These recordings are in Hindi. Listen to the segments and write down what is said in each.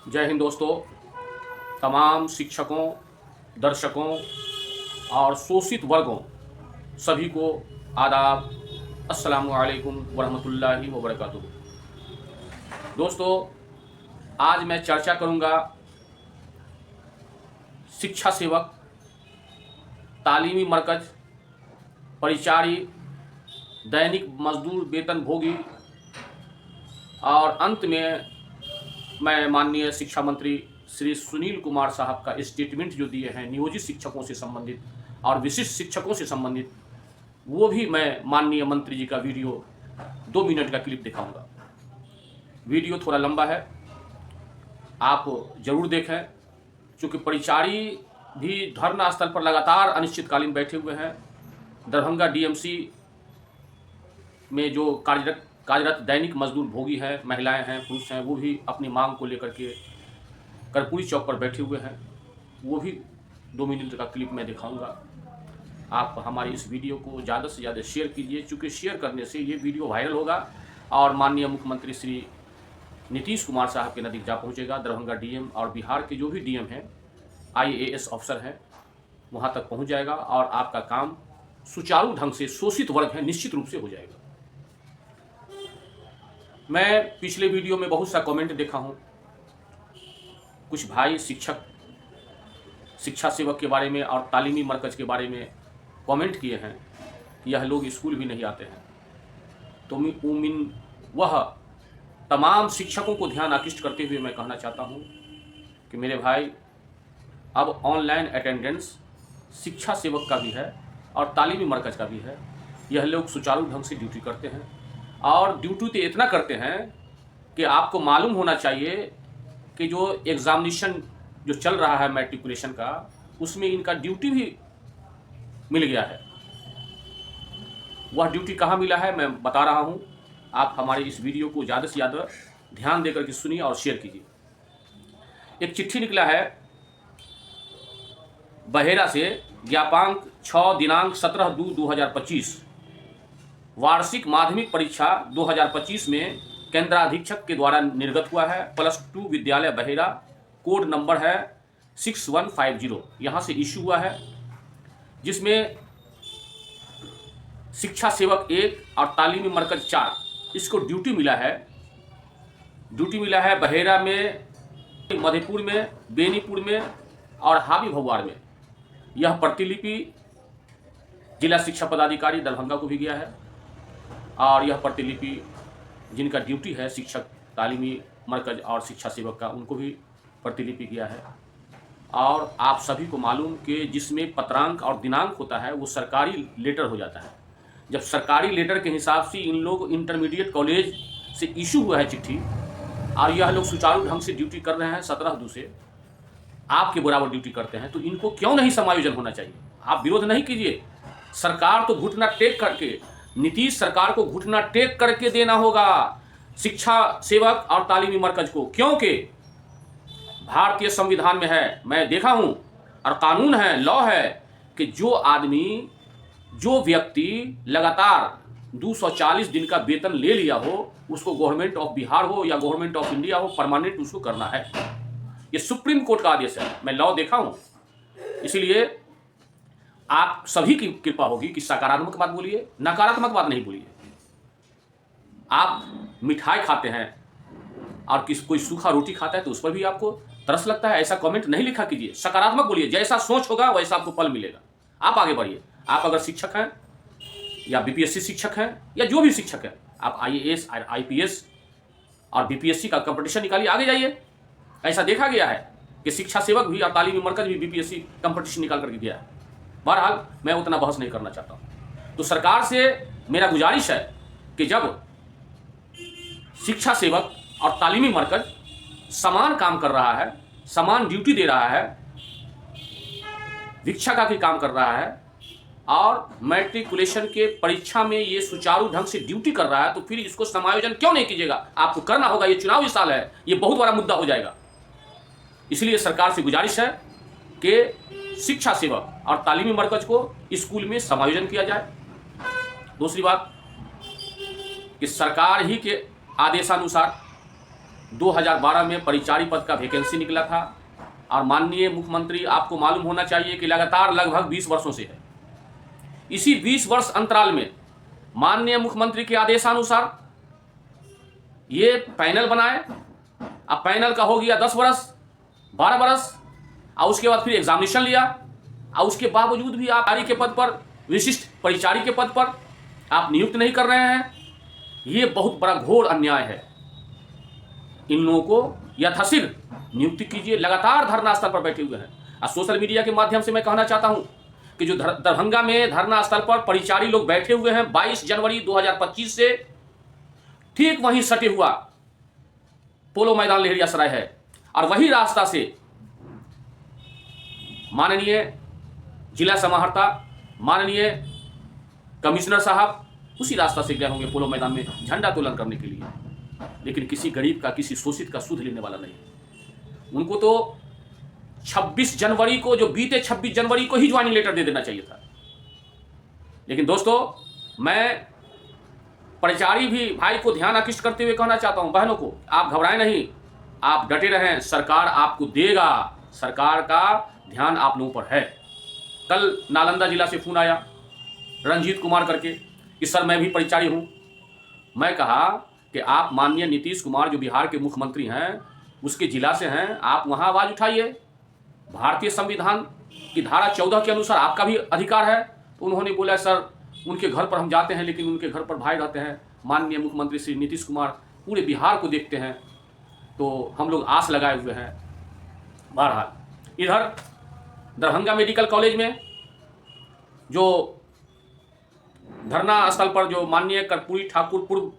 जय हिंद दोस्तों। तमाम शिक्षकों, दर्शकों और शोषित वर्गों सभी को आदाब। अस्सलामु अलैकुम वरहमतुल्लाहि वबरकातुहू। दोस्तों, आज मैं चर्चा करूंगा शिक्षा सेवक, तालीमी मरकज, परिचारी, दैनिक मजदूर वेतनभोगी और अंत में मैं माननीय शिक्षा मंत्री श्री सुनील कुमार साहब का स्टेटमेंट जो दिए हैं नियोजित शिक्षकों से संबंधित और विशिष्ट शिक्षकों से संबंधित, वो भी मैं माननीय मंत्री जी का वीडियो 2 मिनट का क्लिप दिखाऊंगा। वीडियो थोड़ा लंबा है, आप ज़रूर देखें, क्योंकि परिचारी भी धरना स्थल पर लगातार अनिश्चितकालीन बैठे हुए हैं। दरभंगा डीएमसी में जो कार्यरत दैनिक मजदूर भोगी हैं, महिलाएं हैं, पुरुष हैं, वो भी अपनी मांग को लेकर के कर्पूरी चौक पर बैठे हुए हैं। वो भी 2 मिनट का क्लिप मैं दिखाऊंगा। आप हमारी इस वीडियो को ज़्यादा से ज़्यादा शेयर कीजिए, क्योंकि शेयर करने से ये वीडियो वायरल होगा और माननीय मुख्यमंत्री श्री नीतीश कुमार साहब के नज़दीक जा पहुँचेगा। दरभंगा डीएम और बिहार के जो भी डीएम हैं, IAS अफसर हैं, वहाँ तक पहुँच जाएगा और आपका काम सुचारू ढंग से, शोषित वर्ग है, निश्चित रूप से हो जाएगा। मैं पिछले वीडियो में बहुत सा कमेंट देखा हूँ। कुछ भाई शिक्षा सेवक के बारे में और तालीमी मरकज़ के बारे में कमेंट किए हैं कि यह लोग स्कूल भी नहीं आते हैं। तो वह तमाम शिक्षकों को ध्यान आकृष्ट करते हुए मैं कहना चाहता हूँ कि मेरे भाई, अब ऑनलाइन अटेंडेंस शिक्षा सेवक का भी है और तालीमी मरकज़ का भी है। यह लोग सुचारू ढंग से ड्यूटी करते हैं और ड्यूटी तो इतना करते हैं कि आपको मालूम होना चाहिए कि जो एग्ज़ामिनेशन जो चल रहा है मैट्रिकुलेशन का, उसमें इनका ड्यूटी भी मिल गया है। वह ड्यूटी कहाँ मिला है मैं बता रहा हूँ। आप हमारे इस वीडियो को ज़्यादा से ज़्यादा ध्यान देकर के सुनिए और शेयर कीजिए। एक चिट्ठी निकला है बहेरा से, ज्ञापांक 6 दिनांक 17/2/2025। वार्षिक माध्यमिक परीक्षा 2025 में केंद्राधीक्षक के द्वारा निर्गत हुआ है। +2 विद्यालय बहेरा, कोड नंबर है 6150, यहाँ से इशू हुआ है, जिसमें शिक्षा सेवक 1 और तालीमी मरकज 4 इसको ड्यूटी मिला है बहेरा में, मधेपुर में, बेनीपुर में और हावी भगवार में। यह प्रतिलिपि जिला शिक्षा पदाधिकारी दरभंगा को भी गया है और यह प्रतिलिपि जिनका ड्यूटी है शिक्षक, तालीमी मरकज और शिक्षा सेवक का, उनको भी प्रतिलिपि गया है। और आप सभी को मालूम कि जिसमें पत्रांक और दिनांक होता है वो सरकारी लेटर हो जाता है। जब सरकारी लेटर के हिसाब से इन लोग इंटरमीडिएट कॉलेज से इशू हुआ है चिट्ठी और यह लोग सुचारू ढंग से ड्यूटी कर रहे हैं 17/2 से, आपके बराबर ड्यूटी करते हैं, तो इनको क्यों नहीं समायोजन होना चाहिए? आप विरोध नहीं कीजिए। सरकार तो घुटना टेक करके, नीतीश सरकार को घुटना टेक करके देना होगा शिक्षा सेवक और तालीमी मरकज को, क्योंकि भारतीय संविधान में है, मैं देखा हूं, और कानून है, लॉ है कि जो व्यक्ति लगातार 240 दिन का वेतन ले लिया हो, उसको गवर्नमेंट ऑफ बिहार हो या गवर्नमेंट ऑफ इंडिया हो, परमानेंट उसको करना है। ये सुप्रीम कोर्ट का आदेश है, मैं लॉ देखा हूं। इसलिए आप सभी की कृपा होगी कि सकारात्मक बात बोलिए, नकारात्मक बात नहीं बोलिए। आप मिठाई खाते हैं और कोई सूखा रोटी खाता है तो उस पर भी आपको तरस लगता है, ऐसा कमेंट नहीं लिखा कीजिए। सकारात्मक बोलिए, जैसा सोच होगा वैसा आपको फल मिलेगा। आप आगे बढ़िए। आप अगर शिक्षक हैं या BPSC शिक्षक हैं या जो भी शिक्षक है, आप IAS और IPS और BPSC का कंपटीशन निकालिए, आगे जाइए। ऐसा देखा गया है कि शिक्षा सेवक भी और तालीमी मरकज भी BPSC कंपटीशन निकाल करके गया है। बहरहाल मैं उतना बहस नहीं करना चाहता हूँ। तो सरकार से मेरा गुजारिश है कि जब शिक्षा सेवक और तालीमी मरकज समान काम कर रहा है, समान ड्यूटी दे रहा है, शिक्षा का भी काम कर रहा है और मैट्रिकुलेशन के परीक्षा में ये सुचारू ढंग से ड्यूटी कर रहा है, तो फिर इसको समायोजन क्यों नहीं कीजिएगा? आपको करना होगा। ये चुनावी साल है, ये बहुत बड़ा मुद्दा हो जाएगा। इसलिए सरकार से गुजारिश है कि शिक्षा सेवक और तालीमी मरकज को स्कूल में समायोजन किया जाए। दूसरी बात कि सरकार ही के आदेशानुसार 2012 में परिचारी पद का वैकेंसी निकला था और माननीय मुख्यमंत्री, आपको मालूम होना चाहिए कि लगातार लगभग 20 वर्षों से है, इसी 20 वर्ष अंतराल में माननीय मुख्यमंत्री के आदेशानुसार ये पैनल बनाए। अब पैनल का हो गया 10 वर्ष, 12 वर्ष, और उसके बाद फिर एग्जामिनेशन लिया, और उसके बावजूद भी आप परिचारी के पद पर, विशिष्ट परिचारी के पद पर आप नियुक्त नहीं कर रहे हैं। ये बहुत बड़ा घोर अन्याय है। इन लोगों को यथाशीघ्र नियुक्ति कीजिए। लगातार धरना स्थल पर बैठे हुए हैं और सोशल मीडिया के माध्यम से मैं कहना चाहता हूं कि जो दरभंगा में धरना स्थल पर परिचारी लोग बैठे हुए हैं 22 जनवरी 2025 से, ठीक वहीं सटे हुआ पोलो मैदान लहेरियासराय है और वही रास्ता से माननीय जिला समाहर्ता, माननीय कमिश्नर साहब उसी रास्ता से गए होंगे पोलो मैदान में झंडा तोलन करने के लिए। लेकिन किसी गरीब का, किसी शोषित का सुध लेने वाला नहीं। उनको तो 26 जनवरी को, जो बीते 26 जनवरी को ही ज्वाइनिंग लेटर दे देना चाहिए था। लेकिन दोस्तों, मैं परिचारी भी भाई को ध्यान आकृष्ट करते हुए कहना चाहता हूं, बहनों को, आप घबराएं नहीं, आप डटे रहें, सरकार आपको देगा। सरकार का ध्यान आप लोगों पर है। कल नालंदा जिला से फोन आया रंजीत कुमार करके कि सर मैं भी परिचारी हूं। मैं कहा कि आप माननीय नीतीश कुमार जो बिहार के मुख्यमंत्री हैं, उसके जिला से हैं, आप वहां आवाज उठाइए। भारतीय संविधान की धारा 14 के अनुसार आपका भी अधिकार है। तो उन्होंने बोला सर उनके घर पर हम जाते हैं, लेकिन उनके घर पर भाई रहते हैं, माननीय मुख्यमंत्री श्री नीतीश कुमार पूरे बिहार को देखते हैं, तो हम लोग आस लगाए हुए हैं। बहरहाल इधर दरभंगा मेडिकल कॉलेज में जो धरना स्थल पर जो माननीय कर्पूरी ठाकुर पूर्व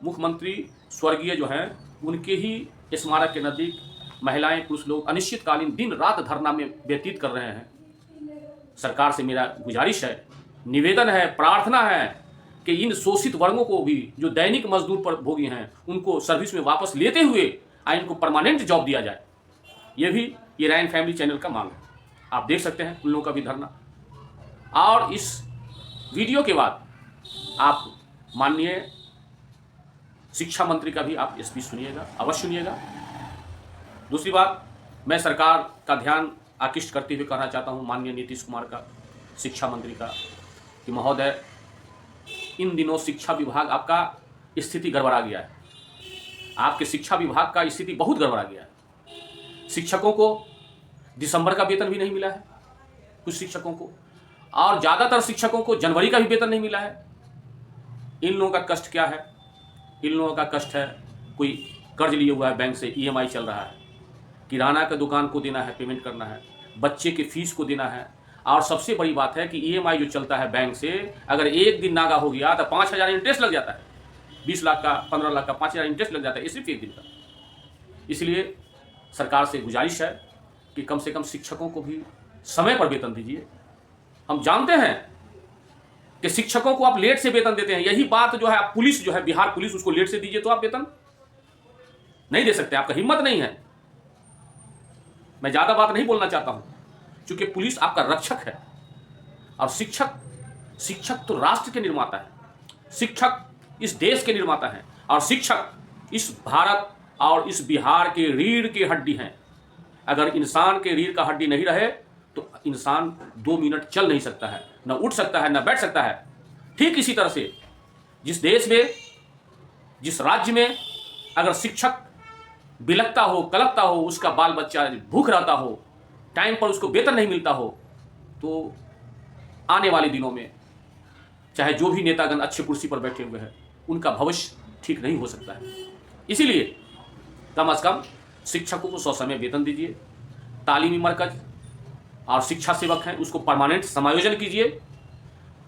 मुख्यमंत्री स्वर्गीय जो हैं, उनके ही स्मारक के नज़दीक महिलाएं, पुरुष लोग अनिश्चितकालीन दिन रात धरना में व्यतीत कर रहे हैं। सरकार से मेरा गुजारिश है, निवेदन है, प्रार्थना है कि इन शोषित वर्गों को भी, जो दैनिक मजदूर पर भोगी हैं, उनको सर्विस में वापस लेते हुए इनको परमानेंट जॉब दिया जाए। ये भी ये रायन फैमिली चैनल का मांग है। आप देख सकते हैं उन लोगों का भी धरना। और इस वीडियो के बाद आप माननीय शिक्षा मंत्री का भी आप स्पीच सुनिएगा, अवश्य सुनिएगा। दूसरी बात, मैं सरकार का ध्यान आकृष्ट करते हुए कहना चाहता हूं माननीय नीतीश कुमार का, शिक्षा मंत्री का, कि महोदय इन दिनों शिक्षा विभाग आपका स्थिति गड़बड़ा गया है। आपके शिक्षा विभाग का स्थिति बहुत गड़बड़ा गया है। शिक्षकों को दिसंबर का वेतन भी नहीं मिला है, कुछ शिक्षकों को, और ज़्यादातर शिक्षकों को जनवरी का भी वेतन नहीं मिला है। इन लोगों का कष्ट क्या है? इन लोगों का कष्ट है, कोई कर्ज लिए हुआ है बैंक से, EMI चल रहा है, किराना का दुकान को देना है, पेमेंट करना है, बच्चे के फीस को देना है, और सबसे बड़ी बात है कि EMI जो चलता है बैंक से, अगर एक दिन नागा हो गया तो 5,000 इंटरेस्ट लग जाता है। 20 लाख का, 15 लाख का 5,000 इंटरेस्ट लग जाता है, सिर्फ एक दिन का। इसलिए सरकार से गुजारिश है कि कम से कम शिक्षकों को भी समय पर वेतन दीजिए। हम जानते हैं कि शिक्षकों को आप लेट से वेतन देते हैं। यही बात जो है, पुलिस जो है, बिहार पुलिस, उसको लेट से दीजिए तो आप वेतन नहीं दे सकते, आपका हिम्मत नहीं है। मैं ज्यादा बात नहीं बोलना चाहता हूं, क्योंकि पुलिस आपका रक्षक है, और शिक्षक तो राष्ट्र के निर्माता है, शिक्षक इस देश के निर्माता है, और शिक्षक इस भारत और इस बिहार के रीढ़ की हड्डी हैं। अगर इंसान के रीढ़ का हड्डी नहीं रहे तो इंसान 2 मिनट चल नहीं सकता है, न उठ सकता है, न बैठ सकता है। ठीक इसी तरह से जिस देश में, जिस राज्य में अगर शिक्षक बिलखता हो, कलपता हो, उसका बाल बच्चा भूख रहता हो, टाइम पर उसको वेतन नहीं मिलता हो, तो आने वाले दिनों में चाहे जो भी नेतागण अच्छे कुर्सी पर बैठे हुए हैं, उनका भविष्य ठीक नहीं हो सकता है। इसीलिए कम से कम शिक्षकों को ससमय वेतन दीजिए। तालीमी मरकज और शिक्षा सेवक हैं, उसको परमानेंट समायोजन कीजिए।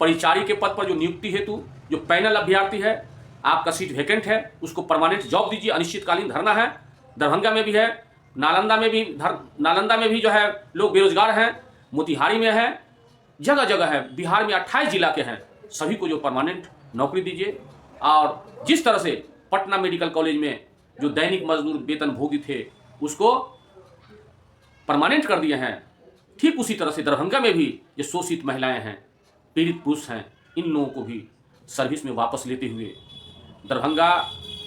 परिचारी के पद पर जो नियुक्ति हेतु जो पैनल अभ्यर्थी है, आपका सीट वैकेंट है, उसको परमानेंट जॉब दीजिए। अनिश्चितकालीन धरना है, दरभंगा में भी है, नालंदा में भी जो है लोग बेरोजगार हैं, मोतिहारी में है, जगह जगह है। बिहार में 28 जिला के हैं, सभी को जो परमानेंट नौकरी दीजिए। और जिस तरह से पटना मेडिकल कॉलेज में जो दैनिक मजदूर वेतन भोगी थे, उसको परमानेंट कर दिए हैं, ठीक उसी तरह से दरभंगा में भी जो शोषित महिलाएं हैं, पीड़ित पुरुष हैं, इन लोगों को भी सर्विस में वापस लेते हुए दरभंगा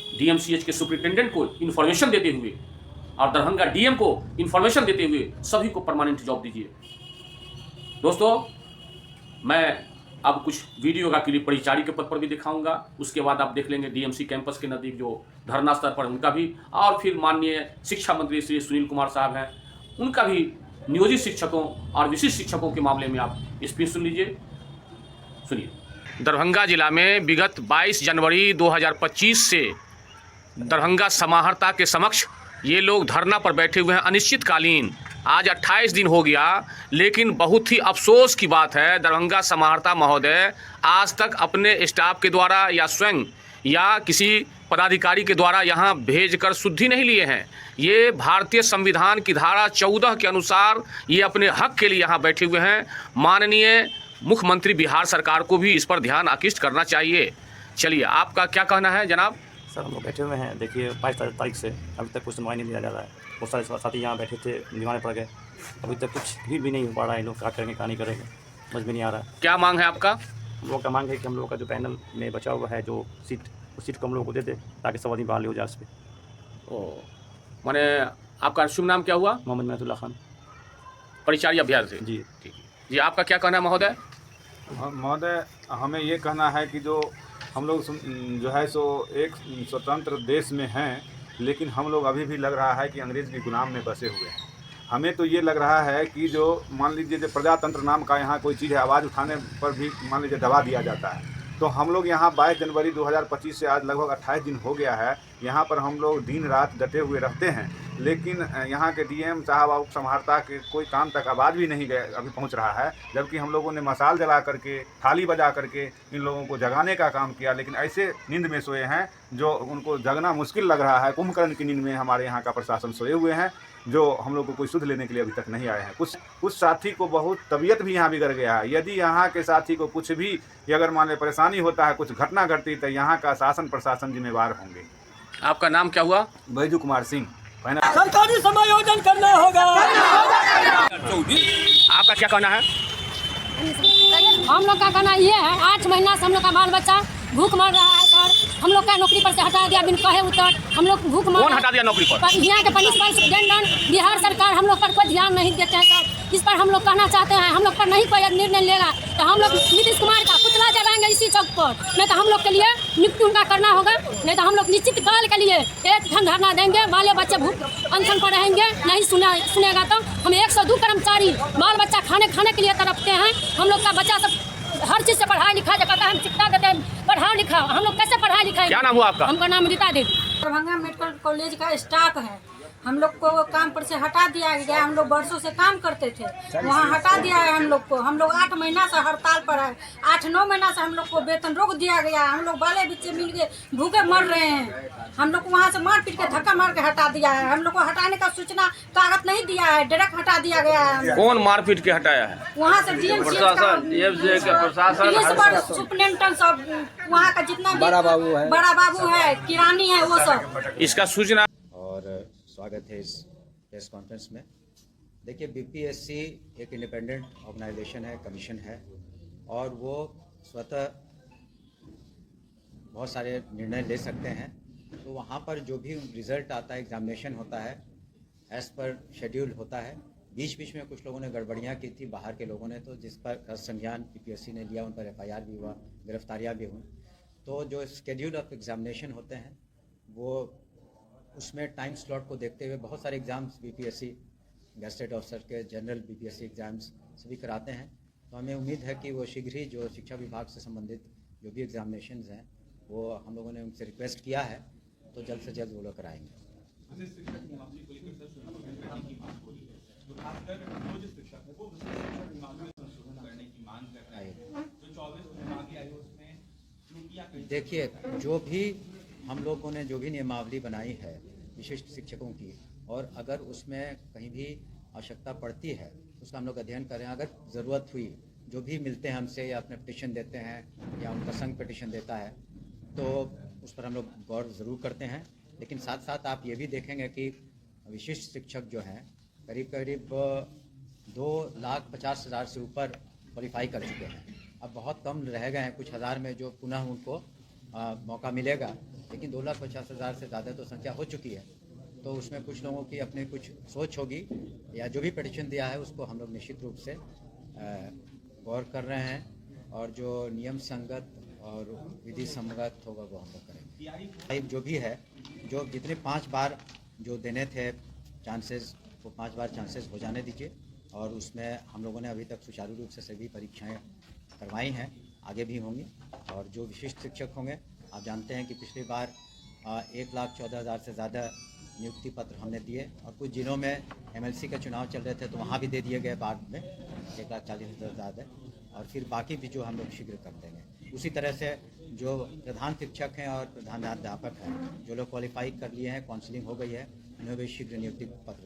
डीएमसीएच के सुपरिटेंडेंट को इन्फॉर्मेशन देते हुए और दरभंगा डीएम को इन्फॉर्मेशन देते हुए सभी को परमानेंट जॉब दीजिए। दोस्तों, मैं अब कुछ वीडियो का क्लिप परिचारी के पद पर भी दिखाऊंगा, उसके बाद आप देख लेंगे डीएमसी कैंपस के नज़दीक जो धरना स्थल पर उनका भी, और फिर माननीय शिक्षा मंत्री श्री सुनील कुमार साहब हैं, उनका भी नियोजित शिक्षकों और विशिष्ट शिक्षकों के मामले में आप स्पीच सुन लीजिए। सुनिए। दरभंगा जिला में विगत 22 जनवरी 2025 से दरभंगा समाहर्ता के समक्ष ये लोग धरना पर बैठे हुए हैं अनिश्चितकालीन। आज 28 दिन हो गया, लेकिन बहुत ही अफसोस की बात है, दरभंगा समाहर्ता महोदय आज तक अपने स्टाफ के द्वारा या स्वयं या किसी पदाधिकारी के द्वारा यहाँ भेजकर शुद्धि नहीं लिए हैं। ये भारतीय संविधान की धारा 14 के अनुसार ये अपने हक के लिए यहाँ बैठे हुए हैं। माननीय मुख्यमंत्री बिहार सरकार को भी इस पर ध्यान आकृष्ट करना चाहिए। चलिए, आपका क्या कहना है जनाब? सर, हम लोग बैठे हुए हैं, देखिए 22 तारीख से अभी तक कुछ सुनवाई नहीं लिया जा रहा है। बहुत सारे साथी यहाँ बैठे थे, बीमार पड़ गए, अभी तक कुछ भी नहीं हो पा रहा है। लोग क्या करेंगे क्या नहीं करेंगे समझ में नहीं आ रहा है। क्या मांग है आपका? हम लोग का मांग है कि हम लोग का जो पैनल में बचा हुआ है जो सीट, उस सीट को हम लोग को दे दे ताकि सब आदमी बहाल हो जाए उस पर। मैंने आपका शुभ नाम क्या हुआ? मोहम्मद मिन्नतुल्लाह खान, परिचारी अभ्यर्थी। जी ठीक है जी, आपका क्या कहना है महोदय? महोदय, हमें ये कहना है कि जो हम लोग जो है सो एक स्वतंत्र देश में हैं, लेकिन हम लोग अभी भी लग रहा है कि अंग्रेज़ की गुलाम में बसे हुए हैं। हमें तो ये लग रहा है कि जो मान लीजिए जो प्रजातंत्र नाम का यहाँ कोई चीज़ है, आवाज़ उठाने पर भी मान लीजिए दबा दिया जाता है। तो हम लोग यहाँ 22 जनवरी 2025 से आज लगभग 28 दिन हो गया है, यहाँ पर हम लोग दिन रात डटे हुए रहते हैं, लेकिन यहाँ के डीएम साहब और समाहर्ता के कोई काम तक आवाज़ भी नहीं गए अभी पहुँच रहा है। जबकि हम लोगों ने मसाल जला करके, थाली बजा करके इन लोगों को जगाने का काम किया, लेकिन ऐसे नींद में सोए हैं जो उनको जगना मुश्किल लग रहा है। कुंभकर्ण की नींद में हमारे यहाँ का प्रशासन सोए हुए हैं, जो हम लोग को कोई सुध लेने के लिए अभी तक नहीं आए हैं। कुछ साथी को बहुत तबीयत भी यहाँ बिगड़ गया है। यदि यहाँ के साथी को कुछ भी अगर मान ले परेशानी होता है, कुछ घटना घटती, तो यहाँ का शासन प्रशासन जिम्मेवार होंगे। आपका नाम क्या हुआ? बैजू कुमार सिंह। सरकारी समायोजन करना होगा। आपका क्या कहना है? हम लोग का कहना ये है, 8 महीना से हम लोग का बाल बच्चा भूख मर रहा है सर। हम लोग का नौकरी पर से हटा दिया बिन कहे उत्तर। हम लोग भूख मर। कौन हटा दिया नौकरी पर? यहाँ के प्रिंसिपल सुपरिटेंडेंट बिहार सरकार हम लोग पर कोई ध्यान नहीं देते हैं सर। इस पर हम लोग कहना चाहते हैं, हम लोग पर नहीं कोई निर्णय लेगा तो हम लोग नीतीश कुमार का पुतला जलाएंगे इसी चौक पर। नहीं तो हम लोग के लिए नियुक्ति उनका करना होगा, नहीं तो हम लोग निश्चित काल के लिए एक घंटा धरना देंगे। बाले बच्चे भूख अनशन पर रहेंगे, नहीं सुनेगा तो हम 102 कर्मचारी बाल बच्चा खाने के लिए तड़पते हैं। हम लोग का बच्चा सब हर चीज़ से पढ़ाई लिखाई कहता है, हम शिक्षा देते हैं, पढ़ा लिखा। हम लोग कैसे पढ़ाई लिखाई? क्या नाम हुआ आपका? हमका नाम रीता देवी। दरभंगा मेडिकल कॉलेज का स्टाफ है, हम लोग को काम पर से हटा दिया गया। हम लोग वर्षों से काम करते थे, वहाँ हटा दिया है हम लोग को। हम लोग 8 महीना से हड़ताल पर है, 8-9 महीना से हम लोग को वेतन रोक दिया गया। हम लोग बाले बच्चे मिल के भूखे मर रहे हैं। हम लोग को वहाँ से मार पीट के धक्का मार के हटा दिया है। हम लोग को हटाने का सूचना कागज नहीं दिया है, डायरेक्ट हटा दिया गया है। कौन मार पीट के हटाया है? वहाँ से डीएमसी सुपरिटेंडेंट सब, वहाँ का जितना भी बड़ा बाबू है, किरानी है, वो सब। इसका सूचना और स्वागत है इस प्रेस कॉन्फ्रेंस में। देखिए, बीपीएससी एक इंडिपेंडेंट ऑर्गेनाइजेशन है, कमीशन है, और वो स्वतः बहुत सारे निर्णय ले सकते हैं। तो वहाँ पर जो भी रिज़ल्ट आता है, एग्जामिनेशन होता है, एज़ पर शेड्यूल होता है। बीच में कुछ लोगों ने गड़बड़ियाँ की थी, बाहर के लोगों ने, तो जिस पर संज्ञान बीपीएससी ने लिया, उन पर FIR भी हुआ, गिरफ्तारियाँ भी हुई। तो जो शेड्यूल ऑफ एग्जामिनेशन होते हैं, वो उसमें टाइम स्लॉट को देखते हुए बहुत सारे एग्ज़ाम्स बीपीएससी गेस्टेड ऑफिसर के, जनरल बीपीएससी एग्ज़ाम्स सभी कराते हैं। तो हमें उम्मीद है कि वो शीघ्र ही जो शिक्षा विभाग से संबंधित जो भी एग्जामिनेशंस हैं, वो हम लोगों ने उनसे रिक्वेस्ट किया है, तो जल्द से जल्द वो लोग कराएंगे। देखिए, जो भी हम लोगों ने जो भी नियमावली बनाई है विशिष्ट शिक्षकों की, और अगर उसमें कहीं भी आवश्यकता पड़ती है उसका हम लोग अध्ययन करें। अगर ज़रूरत हुई, जो भी मिलते हैं हमसे या अपने पिटिशन देते हैं या उनका संघ पिटिशन देता है, तो उस पर हम लोग गौर ज़रूर करते हैं। लेकिन साथ साथ आप ये भी देखेंगे कि विशिष्ट शिक्षक जो हैं करीब 2,50,000 से ऊपर क्वालिफाई कर चुके हैं। अब बहुत कम रह गए हैं, कुछ हज़ार में जो पुनः उनको मौका मिलेगा। लेकिन 2,50,000 से ज़्यादा तो संख्या हो चुकी है। तो उसमें कुछ लोगों की अपनी कुछ सोच होगी, या जो भी पिटीशन दिया है उसको हम लोग निश्चित रूप से गौर कर रहे हैं, और जो नियम संगत और विधि संगत होगा वो हम लोग करेंगे। जो भी है, जो जितने 5 बार जो देने थे चांसेस, वो 5 बार चांसेस हो जाने दीजिए। और उसमें हम लोगों ने अभी तक सुचारू रूप से सभी परीक्षाएं करवाई हैं, आगे भी होंगी। और जो विशिष्ट शिक्षक होंगे, आप जानते हैं कि पिछली बार 1,14,000 से ज़्यादा नियुक्ति पत्र हमने दिए, और कुछ जिलों में MLC का चुनाव चल रहे थे तो वहाँ भी दे दिए गए बाद में 1,40,000 ज़्यादा, और फिर बाकी भी जो हम लोग शीघ्र कर देंगे। उसी तरह से जो प्रधान शिक्षक हैं और प्रधानाध्यापक हैं, जो लोग क्वालिफाई कर लिए हैं, काउंसलिंग हो गई है, उन्हें भी शीघ्र नियुक्ति पत्र